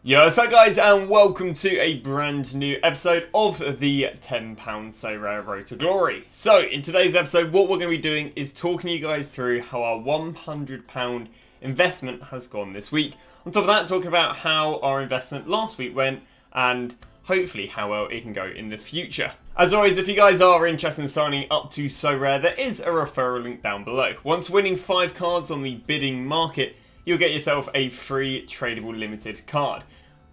Yo, what's up guys, and welcome to a brand new episode of the £10 SoRare Road to Glory. So, in today's episode, what we're going to be doing is talking to you guys through how our £100 investment has gone this week. On top of that, talking about how our investment last week went, and hopefully how well it can go in the future. As always, if you guys are interested in signing up to SoRare, there is a referral link down below. Once winning 5 cards on the bidding market, you'll get yourself a free tradable limited card.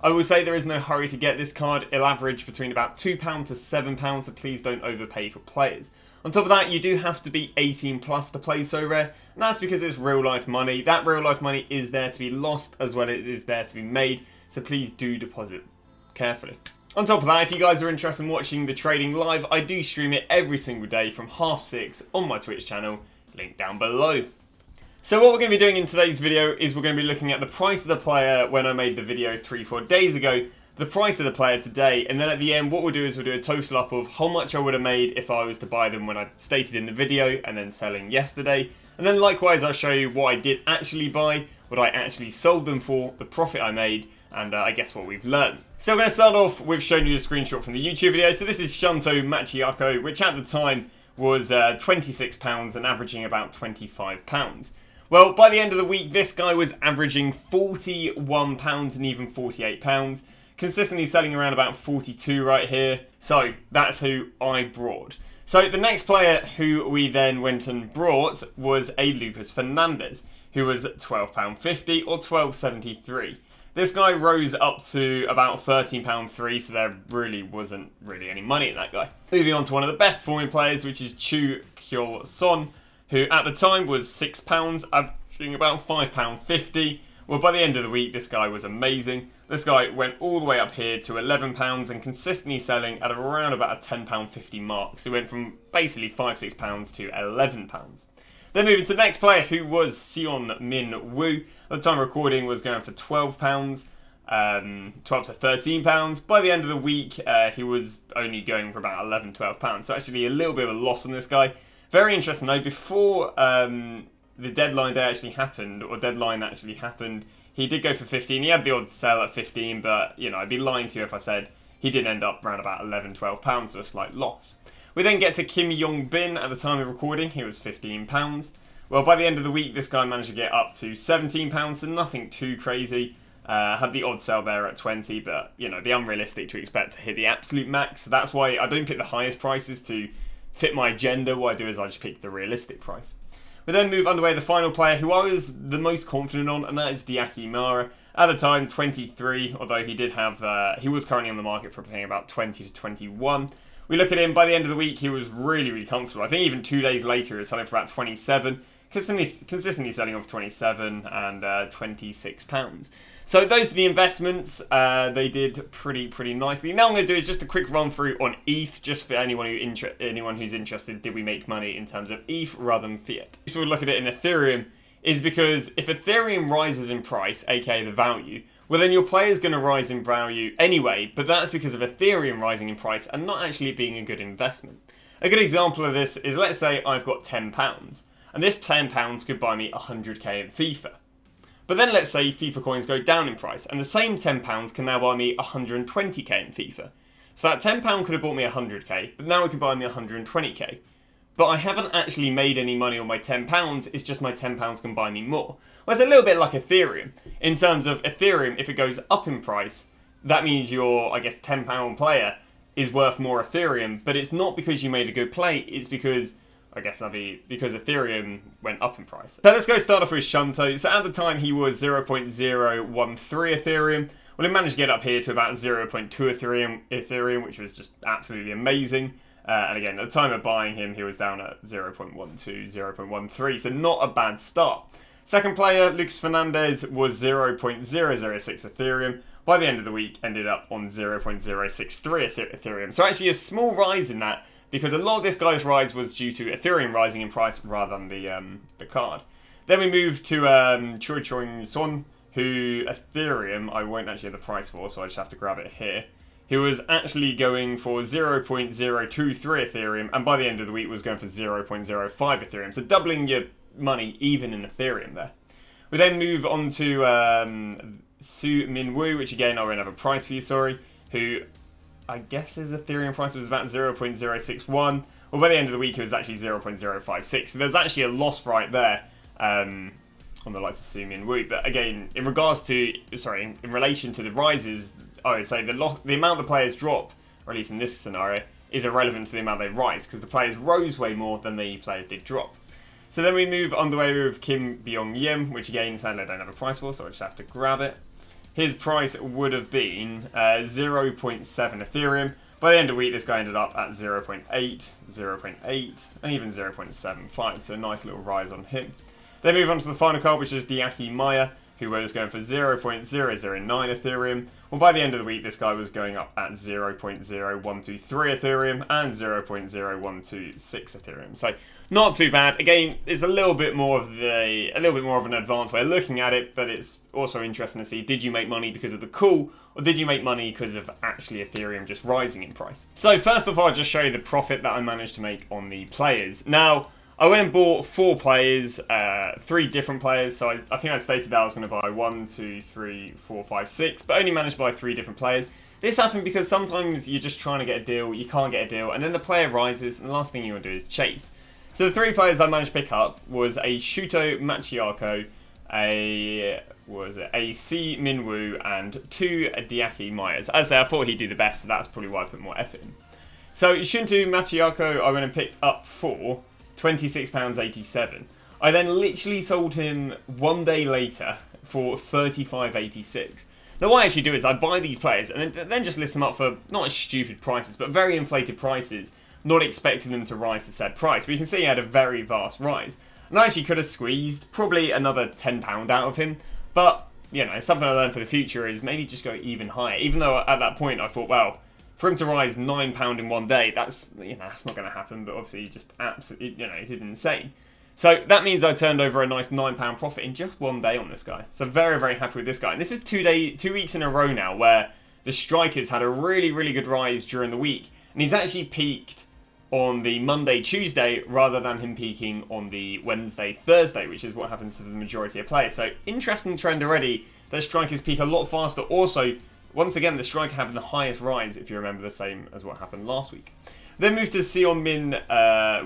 I will say there is no hurry to get this card. It'll average between about £2 to £7, so please don't overpay for players. On top of that, you do have to be 18 plus to play SoRare, and that's because it's real life money. That real life money is there to be lost as well as it is there to be made, so please do deposit carefully. On top of that, if you guys are interested in watching the trading live, I do stream it every single day from 6:30 on my Twitch channel, link down below. So what we're going to be doing in today's video is we're going to be looking at the price of the player when I made the video 3-4 days ago, the price of the player today, and then at the end what we'll do is we'll do a total up of how much I would have made if I was to buy them when I stated in the video and then selling yesterday. And then likewise I'll show you what I did actually buy, what I actually sold them for, the profit I made, and I guess what we've learned. So we're going to start off with showing you a screenshot from the YouTube video. So this is Shunto Machiako, which at the time was £26 and averaging about £25. Well, by the end of the week, this guy was averaging £41 and even £48, consistently selling around about 42 right here. So that's who I brought. So the next player who we then went and brought was a Lucas Fernandez, who was £12.50 or £12.73. This guy rose up to about £13.3, so there really wasn't any money in that guy. Moving on to one of the best performing players, which is Chu Kyol Son, who at the time was £6, averaging about £5.50. Well, by the end of the week, this guy was amazing. This guy went all the way up here to £11 and consistently selling at around about a £10.50 mark. So he went from basically £5-6 to £11. Then moving to the next player, who was Seon Min Woo. At the time of recording, was going for £12, £12 to £13. By the end of the week, he was only going for about £11-12. So actually a little bit of a loss on this guy. Very interesting though, before the deadline actually happened, he did go for 15. He had the odd sell at 15, but you know, I'd be lying to you if I said he did end up around about £11-12, so a slight loss. We then get to Kim Yong Bin. At the time of recording, he was £15. Well, by the end of the week, this guy managed to get up to £17, so nothing too crazy. Had the odd sell there at 20, but you know, it'd be unrealistic to expect to hit the absolute max. So that's why I don't pick the highest prices to fit my agenda. What I do is I just pick the realistic price. We then move underway the final player who I was the most confident on, and that is Diaki Mara. At the time, 23, although he did have, he was currently on the market for paying about 20 to 21. We look at him, by the end of the week, he was really comfortable. I think even 2 days later, he was selling for about 27, consistently selling off 27 and £26. So those are the investments. They did pretty nicely. Now I'm going to do is just a quick run through on ETH, just for anyone who's interested. Did we make money in terms of ETH rather than fiat? If we look at it in Ethereum, is because if Ethereum rises in price, aka the value, well then your player is going to rise in value anyway, but that's because of Ethereum rising in price and not actually being a good investment. A good example of this is, let's say I've got £10, and this £10 could buy me 100k in FIFA. But then let's say FIFA coins go down in price, and the same £10 can now buy me 120k in FIFA. So that £10 could have bought me 100k, but now it could buy me 120k. But I haven't actually made any money on my £10, it's just my £10 can buy me more. Well, it's a little bit like Ethereum. In terms of Ethereum, if it goes up in price, that means your, I guess, £10 player is worth more Ethereum, but it's not because you made a good play, it's because, I guess that'd be because Ethereum went up in price. So let's go start off with Shunto. So at the time he was 0.013 Ethereum. Well, he managed to get up here to about 0.2 Ethereum, which was just absolutely amazing. And again, at the time of buying him, he was down at 0.12, 0.13, so not a bad start. Second player, Lucas Fernandez, was 0.006 Ethereum. By the end of the week, ended up on 0.063 Ethereum. So actually a small rise in that, because a lot of this guy's rise was due to Ethereum rising in price rather than the card. Then we move to Choi Chong Son, who Ethereum, I won't actually have the price for, so I just have to grab it here. He was actually going for 0.023 Ethereum, and by the end of the week was going for 0.05 Ethereum. So doubling your money even in Ethereum there. We then move on to Su Min Woo, which again I won't have a price for you, sorry, who I guess his Ethereum price was about 0.061. Well, by the end of the week it was actually 0.056. So there's actually a loss right there on the likes of Su Min Woo. But again, in relation to the rises, I would say the amount the players drop, or at least in this scenario, is irrelevant to the amount they rise, because the players rose way more than the players did drop. So then we move on the way with Kim Byung Yim, which again, sadly I don't have a price for, so I just have to grab it. His price would have been 0.7 Ethereum. By the end of the week, this guy ended up at 0.8, 0.8, and even 0.75, so a nice little rise on him. Then move on to the final card, which is Diaki Maya, who was going for 0.009 Ethereum. Well, by the end of the week, this guy was going up at 0.0123 Ethereum and 0.0126 Ethereum. So not too bad. Again, it's a little bit more of an advanced way of looking at it, but it's also interesting to see, did you make money because of the call, or did you make money because of actually Ethereum just rising in price? So first of all, I'll just show you the profit that I managed to make on the players. Now, I went and bought 4 players, 3 different players, so I think I stated that I was going to buy 1, 2, 3, 4, 5, 6, but only managed to buy 3 different players. This happened because sometimes you're just trying to get a deal, you can't get a deal, and then the player rises, and the last thing you want to do is chase. So the 3 players I managed to pick up was a Shuto Machiako, a C Minwoo, and 2 Diaki Myers. As I say, I thought he'd do the best, so that's probably why I put more effort in. So Shunto Machiako, I went and picked up for £26.87. I then literally sold him 1 day later for £35.86. Now what I actually do is I buy these players and then just list them up for not as stupid prices, but very inflated prices, not expecting them to rise to said price. But you can see he had a very vast rise. And I actually could have squeezed probably another £10 out of him, but you know, something I learned for the future is maybe just go even higher. Even though at that point I thought, well, for him to rise £9 in 1 day, that's not going to happen. But obviously, he just absolutely, he did insane. So that means I turned over a nice £9 profit in just 1 day on this guy. So very, very happy with this guy. And this is 2 weeks in a row now where the strikers had a really, really good rise during the week, and he's actually peaked on the Monday, Tuesday, rather than him peaking on the Wednesday, Thursday, which is what happens to the majority of players. So interesting trend already that strikers peak a lot faster. Also, once again, the striker having the highest rise, if you remember, the same as what happened last week. Then move to Seon Min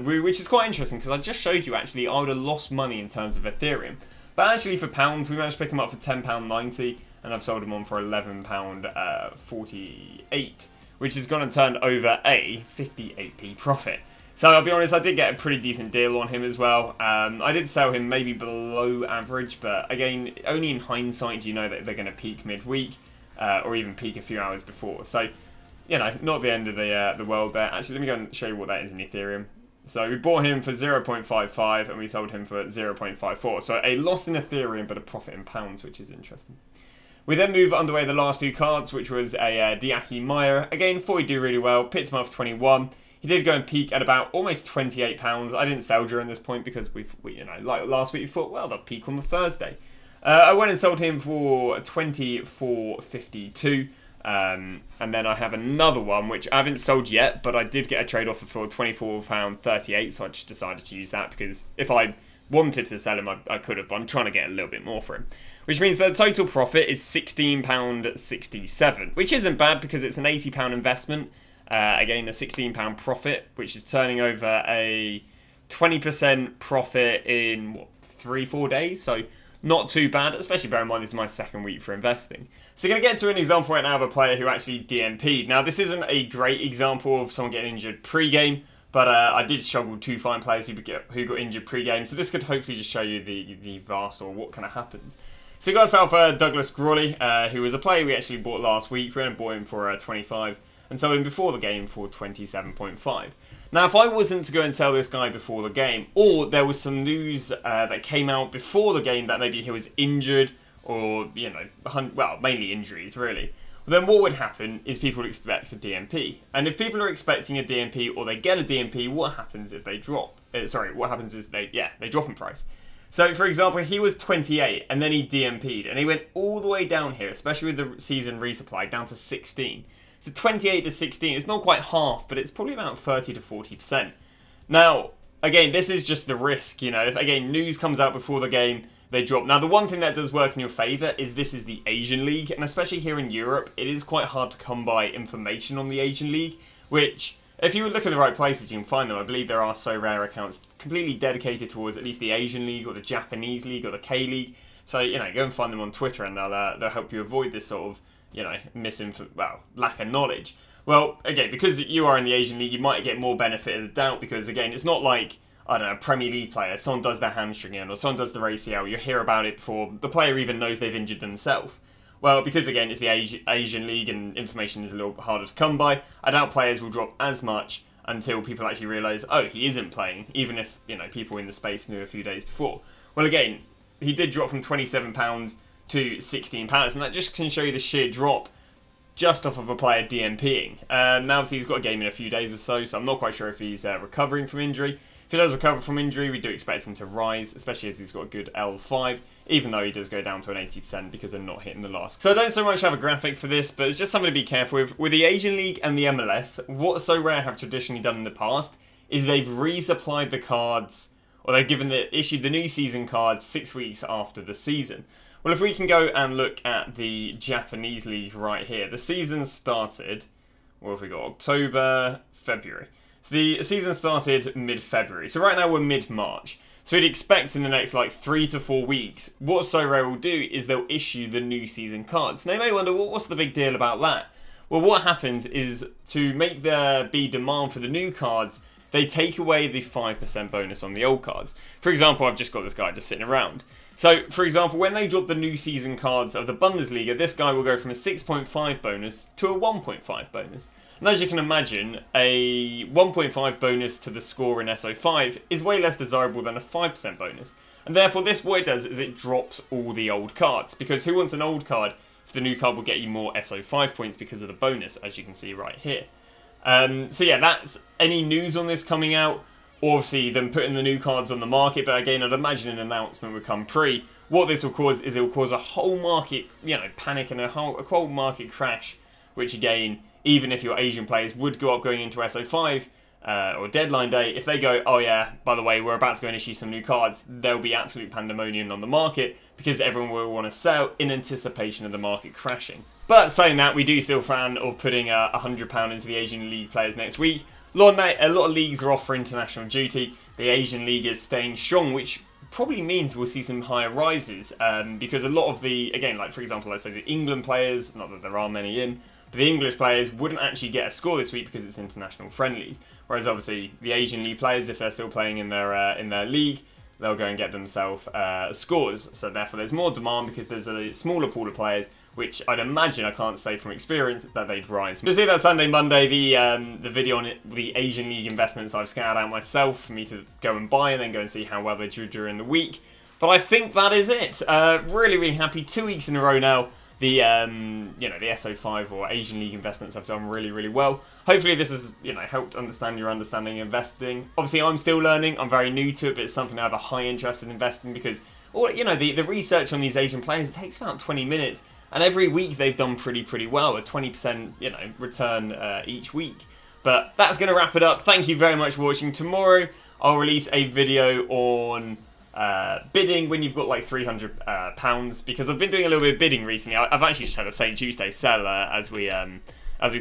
Woo, which is quite interesting because I just showed you actually I would have lost money in terms of Ethereum. But actually for pounds, we managed to pick him up for £10.90 and I've sold him on for £11.48, which is going to turn over a 58p profit. So I'll be honest, I did get a pretty decent deal on him as well. I did sell him maybe below average, but again, only in hindsight do you know that they're going to peak midweek. Or even peak a few hours before. So, not the end of the world there. Actually, let me go and show you what that is in Ethereum. So we bought him for 0.55 and we sold him for 0.54. So a loss in Ethereum, but a profit in pounds, which is interesting. We then move underway the last 2 cards, which was a Diaki Meyer. Again, thought he'd do really well. Pits him off 21. He did go and peak at about almost £28. I didn't sell during this point because we like last week, we thought, well, they'll peak on the Thursday. I went and sold him for £24.52, and then I have another one which I haven't sold yet, but I did get a trade offer for £24.38, so I just decided to use that because if I wanted to sell him, I could have, but I'm trying to get a little bit more for him. Which means the total profit is £16.67, which isn't bad because it's an £80 investment. Again, a £16 profit, which is turning over a 20% profit in 3-4 days, so not too bad, especially bear in mind this is my 2nd week for investing. So going to get to an example right now of a player who actually DMP'd. Now this isn't a great example of someone getting injured pre-game, but I did struggle to find players who got injured pre-game, so this could hopefully just show you the vast or what kind of happens. So we got ourselves Douglas Grawley, who was a player we actually bought last week. We only bought him for 25 and sold him before the game for 27.5. Now, if I wasn't to go and sell this guy before the game, or there was some news that came out before the game that maybe he was injured, or, mainly injuries, really, then what would happen is people would expect a DMP. And if people are expecting a DMP, or they get a DMP, what happens if they drop? What happens is they drop in price. So, for example, he was 28, and then he DMP'd, and he went all the way down here, especially with the season resupply, down to 16. So 28 to 16, it's not quite half, but it's probably about 30 to 40%. Now, again, this is just the risk, if, again, news comes out before the game, they drop. Now, the one thing that does work in your favour is this is the Asian League, and especially here in Europe, it is quite hard to come by information on the Asian League, which, if you look at the right places, you can find them. I believe there are SoRare accounts completely dedicated towards at least the Asian League or the Japanese League or the K League. So, you know, go and find them on Twitter and they'll help you avoid this sort of, you know, lack of knowledge. Well, again, because you are in the Asian League, you might get more benefit of the doubt because, again, it's not like, I don't know, a Premier League player, someone does their hamstring in or someone does their ACL, you hear about it before the player even knows they've injured themselves. Well, because, again, it's the Asian League and information is a little harder to come by, I doubt players will drop as much until people actually realise, oh, he isn't playing, even if, you know, people in the space knew a few days before. Well, again, he did drop from £27 to £16, and that just can show you the sheer drop just off of a player DMPing. Now, obviously, he's got a game in a few days or so I'm not quite sure if he's recovering from injury. If he does recover from injury, we do expect him to rise, especially as he's got a good L5, even though he does go down to an 80% because they're not hitting the last. So I don't so much have a graphic for this, but it's just something to be careful with. With the Asian League and the MLS, what SoRare have traditionally done in the past is they've resupplied the cards, or they've issued the new season cards 6 weeks after the season. Well, if we can go and look at the Japanese League right here, the season started, what have we got, October, February. So the season started mid-February. So right now we're mid-March. So we'd expect in the next 3 to 4 weeks, what SoRare will do is they'll issue the new season cards. Now you may wonder, well, what's the big deal about that? Well, what happens is to make there be demand for the new cards, they take away the 5% bonus on the old cards. For example, I've just got this guy just sitting around. So, for example, when they drop the new season cards of the Bundesliga, this guy will go from a 6.5 bonus to a 1.5 bonus. And as you can imagine, a 1.5 bonus to the score in SO5 is way less desirable than a 5% bonus. And therefore, what it does is it drops all the old cards. Because who wants an old card if the new card will get you more SO5 points because of the bonus, as you can see right here. So yeah, that's any news on this coming out. Obviously, them putting the new cards on the market, but again, I'd imagine an announcement would come pre. What this will cause is it will cause a whole market, panic and a whole market crash, which again, even if your Asian players would go up going into SO5 or deadline day, if they go, oh yeah, by the way, we're about to go and issue some new cards, there'll be absolute pandemonium on the market because everyone will want to sell in anticipation of the market crashing. But saying that, we do still fan of putting £100 into the Asian League players next week. A lot of leagues are off for international duty. The Asian League is staying strong, which probably means we'll see some higher rises because a lot of the, again, for example, let's say the England players, not that there are many in, but the English players wouldn't actually get a score this week because it's international friendlies. Whereas obviously the Asian League players, if they're still playing in their league, they'll go and get themselves scores. So therefore there's more demand because there's a smaller pool of players, which I'd imagine, I can't say from experience, that they'd rise. You'll see that Sunday, Monday, the video on the Asian League investments I've scouted out myself for me to go and buy and then go and see how well they do during the week. But I think that is it. Really, really happy. 2 weeks in a row now. The the SO5 or Asian League investments have done really, really well. Hopefully this has helped understand your understanding of investing. Obviously I'm still learning, I'm very new to it, but it's something I have a high interest in investing because the research on these Asian players, it takes about 20 minutes and every week they've done pretty well, a 20% return each week. But that's going to wrap it up. Thank you very much for watching. Tomorrow I'll release a video on bidding when you've got like £300 because I've been doing a little bit of bidding recently. I've actually just had a St. Tuesday sell as we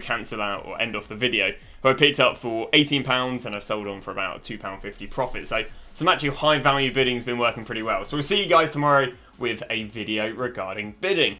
cancel out or end off the video. But I picked up for £18 and I've sold on for about £2.50 profit. So some actually high value bidding has been working pretty well. So we'll see you guys tomorrow with a video regarding bidding.